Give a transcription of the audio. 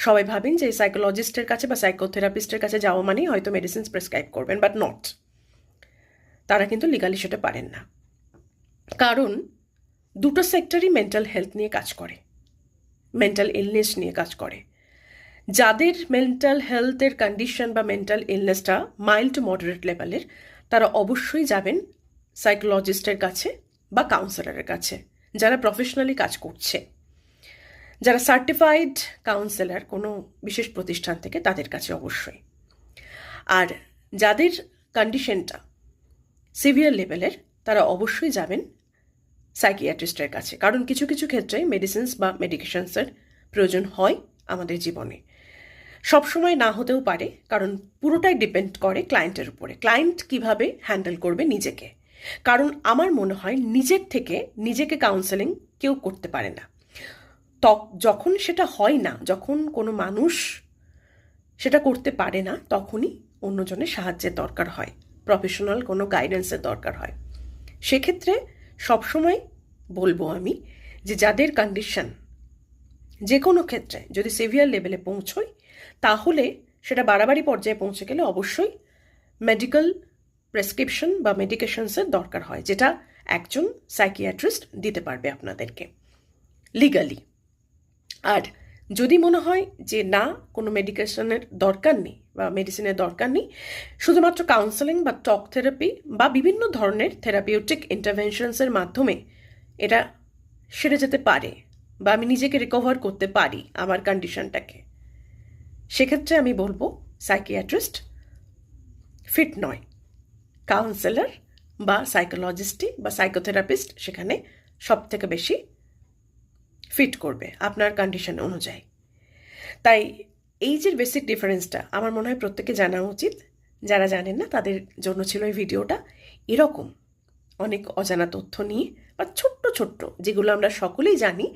সবাই ভাবেন যে সাইকোলজিস্টের কাছে বা সাইকোথেরাপিস্টের কাছে যাওয়া মানেই হয়তো মেডিসিনস প্রেসক্রাইব করবেন, বাট নট। তারা কিন্তু লিগালি সেটা পারেন না, কারণ দুটো সেক্টরই মেন্টাল হেলথ নিয়ে কাজ করে, মেন্টাল ইলনেস নিয়ে কাজ করে। যাদের মেন্টাল হেলথের কন্ডিশন বা মেন্টাল ইলনেসটা মাইল্ড টু মডারেট লেভেলের, তারা অবশ্যই যাবেন সাইকোলজিস্টের কাছে বা কাউন্সেলরের কাছে, যারা প্রফেশনালি কাজ করছে, যারা সার্টিফাইড কাউন্সেলর কোনো বিশেষ প্রতিষ্ঠান থেকে, তাদের কাছে অবশ্যই। আর যাদের কন্ডিশনটা সিভিয়ার লেভেলের, তারা অবশ্যই যাবেন সাইকিয়াট্রিস্টের কাছে, কারণ কিছু কিছু ক্ষেত্রে মেডিসিনস বা মেডিকেশনসের প্রয়োজন হয় আমাদের জীবনে। সবসময় না হতেও পারে, কারণ পুরোটাই ডিপেন্ড করে ক্লায়েন্টের উপরে, ক্লায়েন্ট কিভাবে হ্যান্ডেল করবে নিজেকে। কারণ আমার মনে হয় নিজের থেকে নিজেকে কাউন্সেলিং কেউ করতে পারে না। যখন সেটা হয় না, যখন কোনো মানুষ সেটা করতে পারে না, তখনই অন্যজনের সাহায্যের দরকার হয়, প্রফেশনাল কোনো গাইডেন্সের দরকার হয়। সেক্ষেত্রে সবসময় বলবো আমি যে যাদের কন্ডিশন যে কোনো ক্ষেত্রে যদি সিভিয়ার লেভেলে পৌঁছয়, তাহলে সেটা বাড়াবাড়ি পর্যায়ে পৌঁছে গেলে অবশ্যই মেডিকেল প্রেসক্রিপশন বা মেডিকেশনসের দরকার হয়, যেটা একজন সাইকিয়াট্রিস্ট দিতে পারবে আপনাদেরকে লিগালি। আর যদি মনে হয় যে না, কোনো মেডিকেশনের দরকার নেই বা মেডিসিনের দরকার নেই, শুধুমাত্র কাউন্সেলিং বা টক থেরাপি বা বিভিন্ন ধরনের থেরাপিউটিক ইন্টারভেনশনসের মাধ্যমে এটা সেরে যেতে পারে বা আমি নিজেকে রিকভার করতে পারি আমার কন্ডিশনটাকে, সেক্ষেত্রে আমি বলবো সাইকিয়াট্রিস্ট ফিট নয়, কাউন্সেলর বা সাইকোলজিস্টই বা সাইকোথেরাপিস্ট সেখানে সব থেকে বেশি ফিট করবে আপনার কন্ডিশন অনুযায়ী। তাই এই যে বেসিক ডিফারেন্সটা আমার মনে হয় প্রত্যেকে জানা উচিত। যারা জানেন না তাদের জন্য ছিল এই ভিডিওটা। এরকম অনেক অজানা তথ্য নিয়ে বা ছোট্ট ছোট্ট যেগুলো আমরা সকলেই জানি